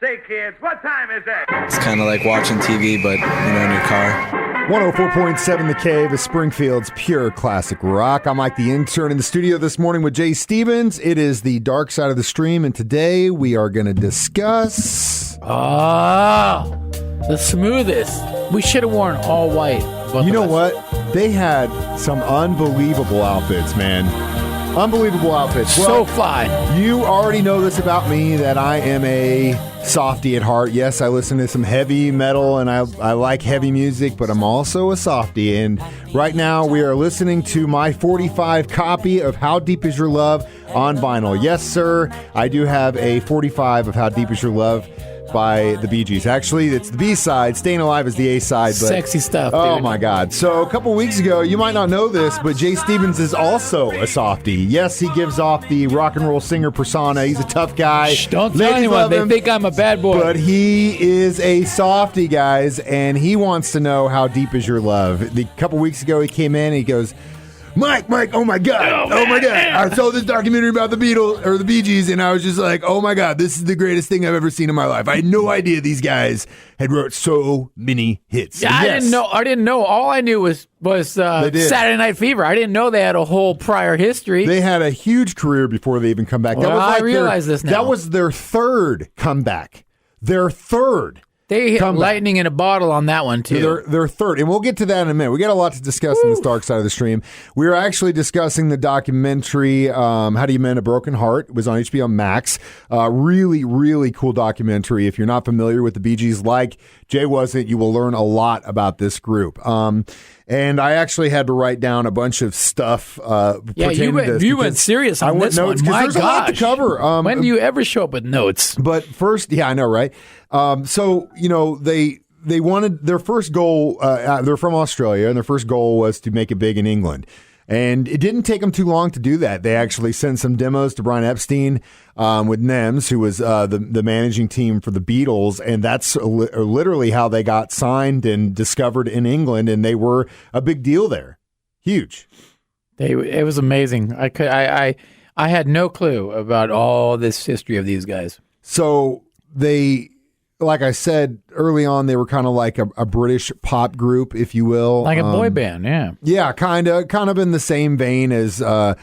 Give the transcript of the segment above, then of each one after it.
Say, kids, what time is it? It's kind of like watching TV, but, in your car. 104.7 The Cave is Springfield's pure classic rock. I'm Mike the Intern in the studio this morning with Jay Stevens. It is the dark side of the stream, and today we are going to discuss... the smoothest. We should have worn all white. You know what? They had some unbelievable outfits, man. Unbelievable outfits. So fly. You already know this about me, that I am a softie at heart. Yes, I listen to some heavy metal and I like heavy music, but I'm also a softie. And right now we are listening to my 45 copy of How Deep Is Your Love on vinyl. Yes, sir. I do have a 45 of How Deep Is Your Love by the Bee Gees. Actually, it's the B-side. Staying Alive is the A-side. But, sexy stuff, dude. Oh, my God. So, a couple weeks ago, you might not know this, but Jay Stevens is also a softie. Yes, he gives off the rock and roll singer persona. He's a tough guy. Shh, don't tell anyone. They think I'm a bad boy. But he is a softie, guys, and he wants to know how deep is your love. A couple weeks ago, he came in and he goes, Mike, oh my God, oh my God. I saw this documentary about the Beatles, or the Bee Gees, and I was just like, oh my God, this is the greatest thing I've ever seen in my life. I had no idea these guys had wrote so many hits. Yeah, Yes. I didn't know. All I knew was Saturday Night Fever. I didn't know they had a whole prior history. They had a huge career before they even come back. Well, I realize this now. That was their third comeback. Their third. They hit lightning in a bottle on that one, too. They're third, and we'll get to that in a minute. We got a lot to discuss in this dark side of the stream. We are actually discussing the documentary, How Do You Mend a Broken Heart? It was on HBO Max. Really, really cool documentary. If you're not familiar with the Bee Gees, like Jay wasn't, you will learn a lot about this group. And I actually had to write down a bunch of stuff pertaining to this. You went serious on this one. My there's a lot to cover. When do you ever show up with notes? But first, yeah, I know, right? So, they wanted their first goal. They're from Australia, and their first goal was to make it big in England. And it didn't take them too long to do that. They actually sent some demos to Brian Epstein with NEMS, who was the managing team for the Beatles. And that's literally how they got signed and discovered in England. And they were a big deal there. Huge. It was amazing. I had no clue about all this history of these guys. So they... Like I said early on, they were kind of like a British pop group, if you will, like a boy band. Yeah, kind of in the same vein as the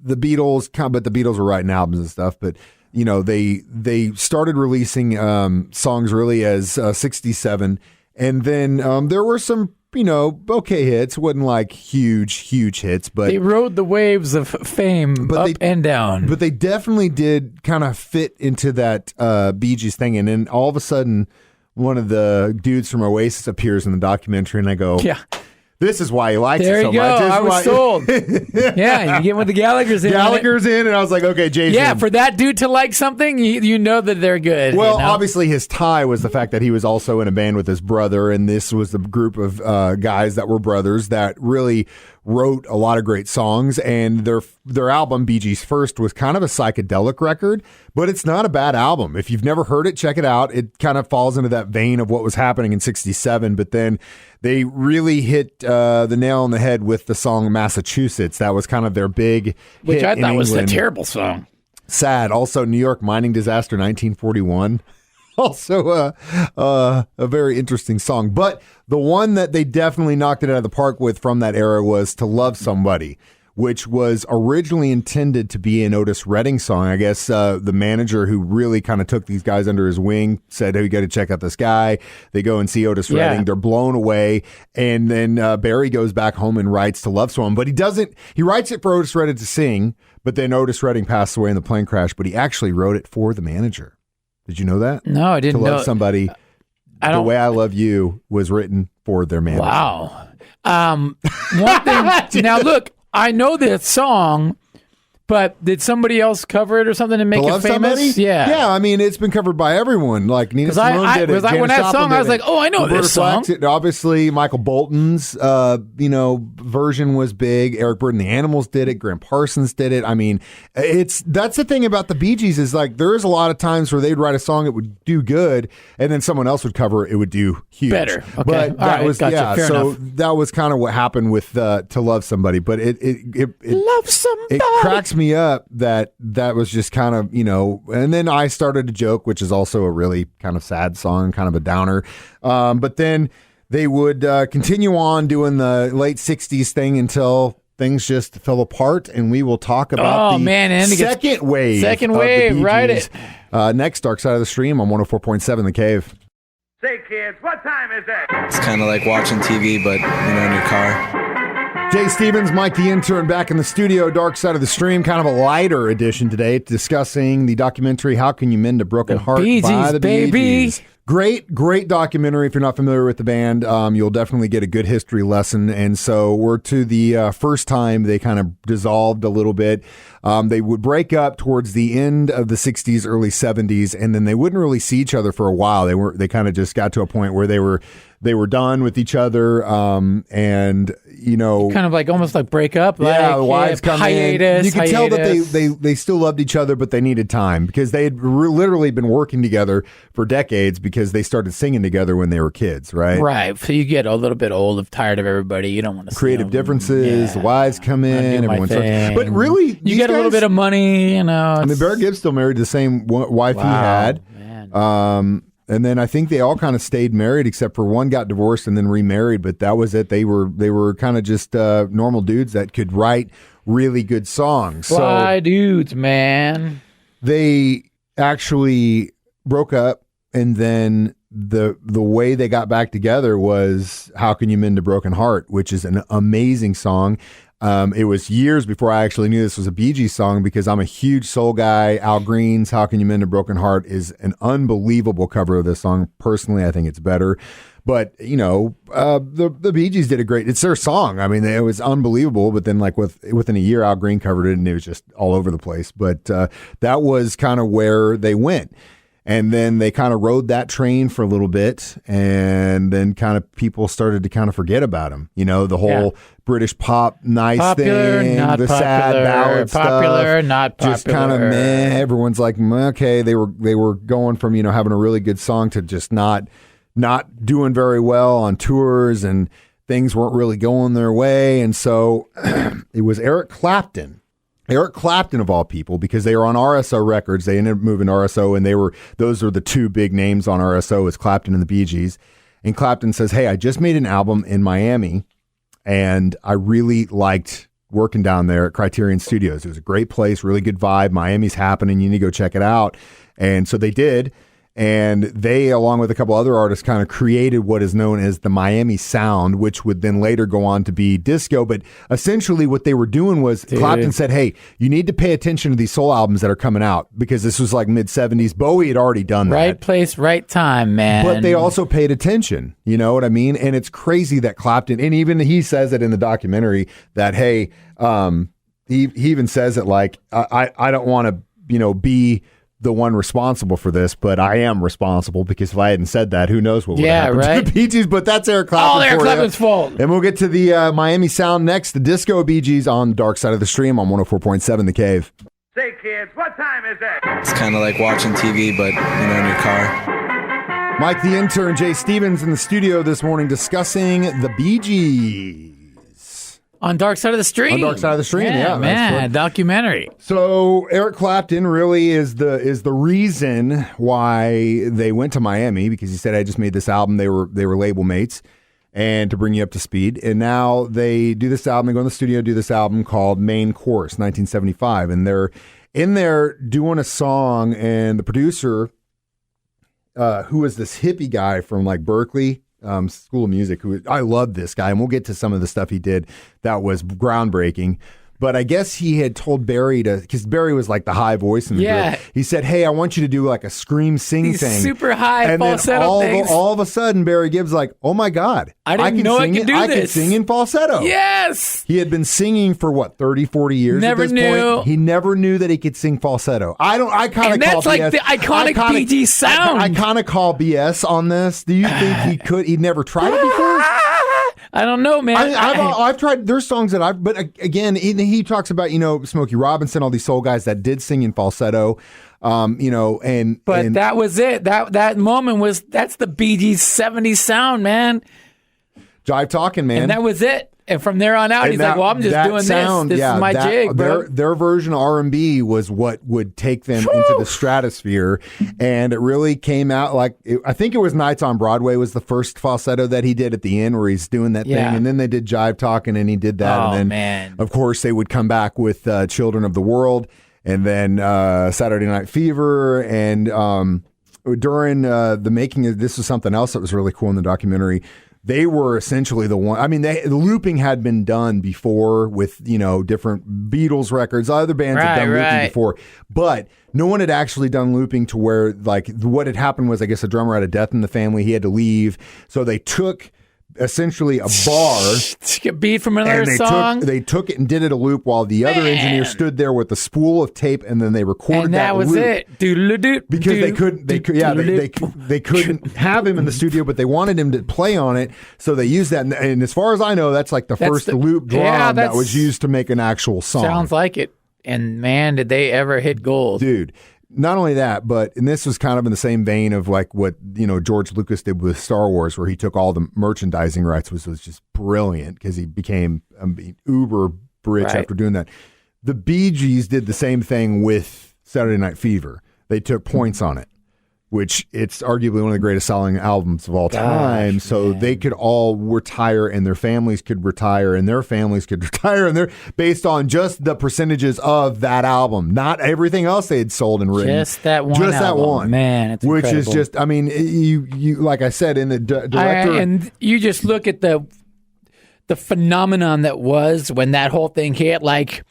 Beatles. But the Beatles were writing albums and stuff. But they started releasing songs really as 67, and then there were some. Okay hits. Wasn't like huge hits, but they rode the waves of fame and down. But they definitely did kind of fit into that Bee Gees thing. And then all of a sudden, one of the dudes from Oasis appears in the documentary, and I go, "Yeah, this is why he likes it so much." I was sold. Yeah, you get with the Gallagher's in. Gallagher's in, and I was like, okay, Jason. Yeah, for that dude to like something, you know that they're good. Well, obviously his tie was the fact that he was also in a band with his brother, and this was the group of guys that were brothers that really wrote a lot of great songs. And their album, Bee Gees First, was kind of a psychedelic record, but it's not a bad album. If you've never heard it, check it out. It kind of falls into that vein of what was happening in 67, but then they really hit the nail on the head with the song Massachusetts. That was kind of their big Which hit I thought in was a England. terrible song. Sad. Also, New York mining disaster, 1941. Also a very interesting song. But the one that they definitely knocked it out of the park with from that era was To Love Somebody, which was originally intended to be an Otis Redding song. I guess the manager who really kind of took these guys under his wing said, hey, you got to check out this guy. They go and see Otis Redding. They're blown away. And then Barry goes back home and writes To Love Someone. But he writes it for Otis Redding to sing, but then Otis Redding passed away in the plane crash, but he actually wrote it for the manager. Did you know that? No, I didn't know. To Love Somebody, The Way I Love You was written for their manager. Wow. One thing, now look, I know that song, but did somebody else cover it or something to make it famous? Somebody? Yeah. I mean, it's been covered by everyone. Like Nina Simone did it. When that song, I was like, oh, I know Roberta this song. Flack, obviously, Michael Bolton's, version was big. Eric Burdon, the Animals did it. Graham Parsons did it. I mean, that's the thing about the Bee Gees is like there is a lot of times where they'd write a song it would do good, and then someone else would cover it, it would do huge. Better. Okay. But that was gotcha. Fair so enough. that was kind of what happened with To Love Somebody. But it Love Somebody. It cracks me me up that was just kind of, and then I started to joke, which is also a really kind of sad song, kind of a downer. But then they would continue on doing the late 60s thing until things just fell apart, and we will talk about second wave. Second wave, right? Next, Dark Side of the Stream on 104.7 The Cave. Say, kids, what time is it? It's kind of like watching TV, but, in your car. Jay Stevens, Mike the Intern, back in the studio. Dark Side of the Stream, kind of a lighter edition today, discussing the documentary "How Can You Mend a Broken Heart" by the Bee Gees. Great documentary. If you're not familiar with the band, you'll definitely get a good history lesson. And so we're to the first time they kind of dissolved a little bit. They would break up towards the end of the 60s, early 70s, and then they wouldn't really see each other for a while. They kind of just got to a point where they were done with each other, and kind of like almost like break up. The wives come hiatus, in. You could tell that they still loved each other, but they needed time because they had literally been working together for decades because they started singing together when they were kids, right? Right. So you get a little bit old, tired of everybody. You don't want to creative differences. The wives come in, everyone starts. But really, you get a little bit of money. I mean, Barry Gibb's still married to the same wife he had. Man. And then I think they all kind of stayed married, except for one got divorced and then remarried. But that was it. They were kind of just normal dudes that could write really good songs. Fly dudes, man. They actually broke up, and then the way they got back together was "How Can You Mend a Broken Heart," which is an amazing song. It was years before I actually knew this was a Bee Gees song because I'm a huge soul guy. Al Green's "How Can You Mend a Broken Heart" is an unbelievable cover of this song. Personally, I think it's better. But, the Bee Gees did a great, it's their song. I mean, it was unbelievable. But then within a year, Al Green covered it and it was just all over the place. But that was kind of where they went. And then they kind of rode that train for a little bit, and then kind of people started to kind of forget about him. The whole British pop popular, thing, not the popular, sad ballad popular, stuff, not popular. just kind of meh. Everyone's like, okay, they were going from having a really good song to just not doing very well on tours, and things weren't really going their way. And so it was Eric Clapton, of all people, because they were on RSO Records. They ended up moving to RSO, and those are the two big names on RSO, is Clapton and the Bee Gees. And Clapton says, "Hey, I just made an album in Miami, and I really liked working down there at Criterion Studios. It was a great place, really good vibe. Miami's happening. You need to go check it out." And so they did. And they, along with a couple other artists, kind of created what is known as the Miami Sound, which would then later go on to be disco. But essentially what they were doing was Clapton said, "Hey, you need to pay attention to these soul albums that are coming out," because this was like mid-70s. Bowie had already done that. Right place, right time, man. But they also paid attention. You know what I mean? And it's crazy that Clapton, and even he says it in the documentary, that, hey, he even says it like, I don't want to, be the one responsible for this, but I am responsible, because if I hadn't said that, who knows what would happen to the Bee Gees. But that's Eric Clapton. All Eric Clapton's fault. And we'll get to the Miami Sound next, the disco Bee Gees on Dark Side of the Stream on 104.7 The Cave. Say, kids, what time is it? It's kind of like watching TV, but, in your car. Mike the Intern, Jay Stevens in the studio this morning discussing the Bee Gees. On Dark Side of the Stream. On Dark Side of the Stream, yeah. Man, documentary. So Eric Clapton really is the reason why they went to Miami, because he said, "I just made this album." They were label mates, and to bring you up to speed. And now they do this album. They go in the studio, do this album called Main Course, 1975, and they're in there doing a song. And the producer, who is this hippie guy from like Berkeley School of Music, who I love this guy, and we'll get to some of the stuff he did that was groundbreaking. But I guess he had told Barry because Barry was like the high voice in the group. He said, "Hey, I want you to do like a scream sing thing." Super high and falsetto then all of a sudden, Barry Gibb's like, "Oh my God, I didn't know I could do this. I can sing in falsetto." Yes. He had been singing for 30, 40 years Never at this knew. point. He never knew that he could sing falsetto. I kind of that's like the iconic Bee Gees sound. I kind of call BS on this. Do you think he could? He'd never tried it before? I don't know, man. I've tried. There's songs that but again, he talks about, Smokey Robinson, all these soul guys that did sing in falsetto, But that was it. That moment that's the Bee Gees 70s sound, man. Jive talking, man. And that was it. And from there on out, he's like, well, I'm just doing this. This is my jig, bro. Their version of R&B was what would take them into the stratosphere. And it really came out like, I think it was Nights on Broadway was the first falsetto that he did at the end where he's doing that thing. And then they did Jive Talking and he did that. Oh, and then, man. Of course, they would come back with Children of the World and then Saturday Night Fever. And during the making of this was something else that was really cool in the documentary. They were essentially the one. I mean, the looping had been done before with, different Beatles records. Other bands had done looping before, but no one had actually done looping to where, like, what had happened was, I guess, a drummer had a death in the family. He had to leave. So they took essentially a bar. A beat from another song. They took it and did it a loop while the other engineer stood there with a spool of tape, and then they recorded and that was loop. it. Because they couldn't have him in the studio, but they wanted him to play on it, so they used that. And as far as I know, that's like the first loop drum that was used to make an actual song. Sounds like it. And man, did they ever hit gold, dude. Not only that, and this was kind of in the same vein of like what, George Lucas did with Star Wars, where he took all the merchandising rights, was just brilliant because he became uber rich after doing that. The Bee Gees did the same thing with Saturday Night Fever. They took points on it, which it's arguably one of the greatest selling albums of all time. So they could all retire and their families could retire and their families could retire, and they're based on just the percentages of that album, not everything else they had sold and written. Just that one album. That one. Man, it's which incredible. is just, I mean, you like I said, in the director. And you just look at the phenomenon that was when that whole thing hit, like,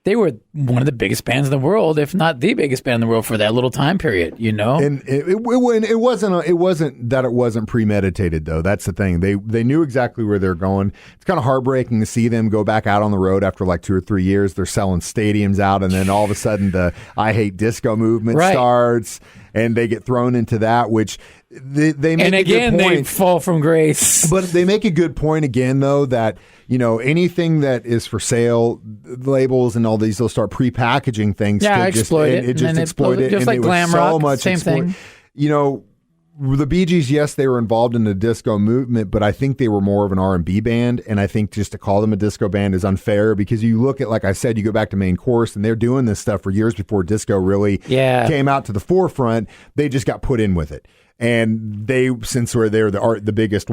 they were one of the biggest bands in the world, if not the biggest band in the world for that little time period, And it wasn't that it wasn't premeditated, though. That's the thing. They knew exactly where they're going. It's kind of heartbreaking to see them go back out on the road after like 2 or 3 years. They're selling stadiums out, and then all of a sudden the I Hate Disco movement starts, and they get thrown into that, which they make and again, a good point. they fall from grace. But they make a good point again, though, that anything that is for sale, labels and all these, they'll start pre-packaging things to exploit it. Just exploit it. Just and like glam rock, same thing. The Bee Gees, yes, they were involved in the disco movement, but I think they were more of an R&B band, and I think just to call them a disco band is unfair because you look at, like I said, you go back to Main Course, and they're doing this stuff for years before disco really came out to the forefront. They just got put in with it. And since they're the biggest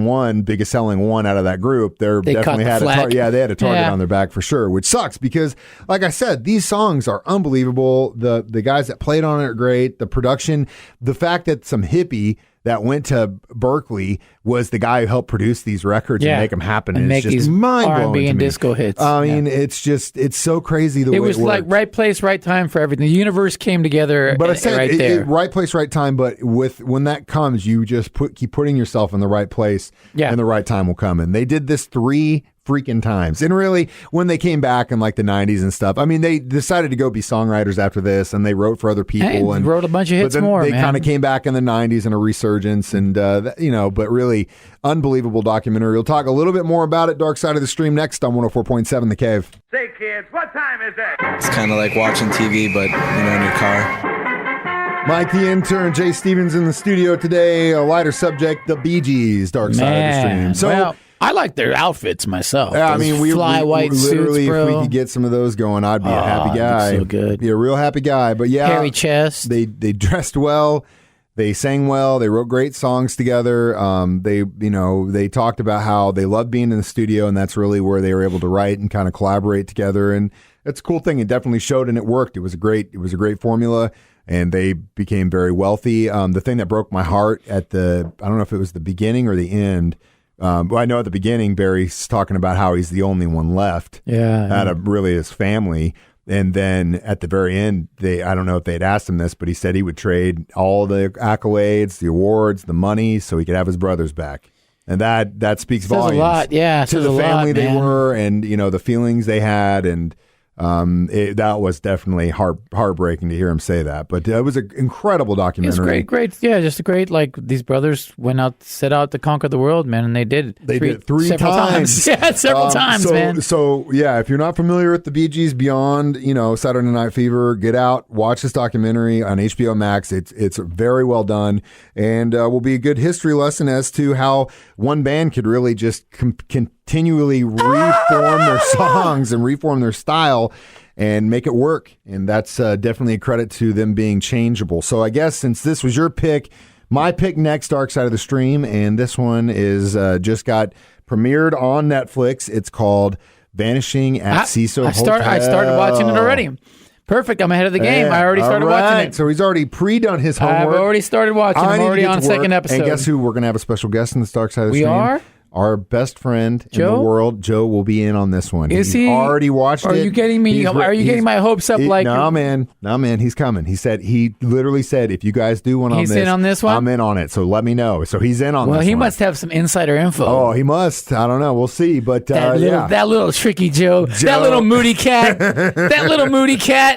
selling one out of that group, they definitely had they had a target on their back for sure, which sucks because, like I said, these songs are unbelievable. The guys that played on it are great. The production, the fact that some hippie that went to Berkeley was the guy who helped produce these records and make them happen. And make it's just these mind-blowing R&B and disco hits. I mean, it's so crazy the way it was like right place, right time for everything. The universe came together but I said, there. Right place, right time. But when that comes, you just keep putting yourself in the right place and the right time will come. And they did this 3 freaking times. And really, when they came back in like the 90s and stuff, I mean, they decided to go be songwriters after this, and they wrote for other people and wrote a bunch of hits more. They kind of came back in the 90s in a resurgence, and but really unbelievable documentary. We'll talk a little bit more about it. Dark Side of the Stream next on 104.7 The Cave. Say, kids, what time is it? It's kind of like watching TV, but in your car. Mike the Intern, Jay Stevens in the studio today. A lighter subject, the Bee Gees, Dark Side of the Stream. So. I like their outfits myself. Yeah, I mean, we white literally, suits, bro. if we could get some of those going, I'd be a happy guy. So good. Be a real happy guy. But yeah, hairy chest. They dressed well. They sang well. They wrote great songs together. They talked about how they loved being in the studio, and that's really where they were able to write and kind of collaborate together. And it's a cool thing. It definitely showed, and it worked. It was a great formula. And they became very wealthy. The thing that broke my heart I don't know if it was the beginning or the end. Well, I know at the beginning, Barry's talking about how he's the only one left out of really his family. And then at the very end, I don't know if they'd asked him this, but he said he would trade all the accolades, the awards, the money, so he could have his brothers back. And that speaks volumes. A lot, to the family they were, and the feelings they had, and that was definitely heartbreaking to hear him say that. But it was an incredible documentary. It's great. Yeah, just a great, like, these brothers set out to conquer the world, man, and they did. They did it 3 times. Yeah, several times, man. So, yeah, if you're not familiar with the Bee Gees beyond, Saturday Night Fever, get out, watch this documentary on HBO Max. It's very well done, and will be a good history lesson as to how one band could really just continually reform their songs and reform their style and make it work. And that's definitely a credit to them being changeable. So I guess since this was your pick, my pick next, Dark Side of the Stream, and this one is just got premiered on Netflix. It's called Vanishing at Cecil Hotel. I started watching it already. Perfect. I'm ahead of the game. I already started watching it. So he's already pre-done his homework. I've already started watching. I'm already on second episode. And guess who? We're going to have a special guest in this Dark Side of the Stream. We are? Our best friend Joe? in the world, Joe, will be in on this one. Is He's he? already watched it. Are you getting me? Are you getting my hopes up? No, man. He's coming. He literally said, if you guys do one on this, he's in on this one. I'm in on it. So let me know. So he's in on this. Well, he one. must have some insider info. Oh, he must. I don't know. We'll see. But that little tricky Joe, that little moody cat,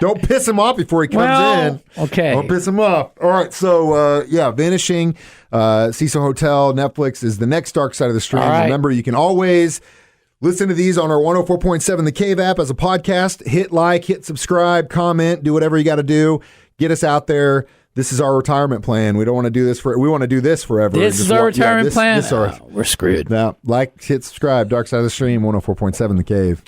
Don't piss him off before he comes in. Okay. Don't piss him off. All right. So Vanishing. Cecil Hotel, Netflix is the next Dark Side of the Stream. Right. Remember, you can always listen to these on our 104.7 The Cave app as a podcast. Hit like, hit subscribe, comment, do whatever you got to do. Get us out there. This is our retirement plan. We don't want to do this we want to do this forever. This is our retirement plan. This We're screwed. Now, like, hit subscribe. Dark Side of the Stream, 104.7 The Cave.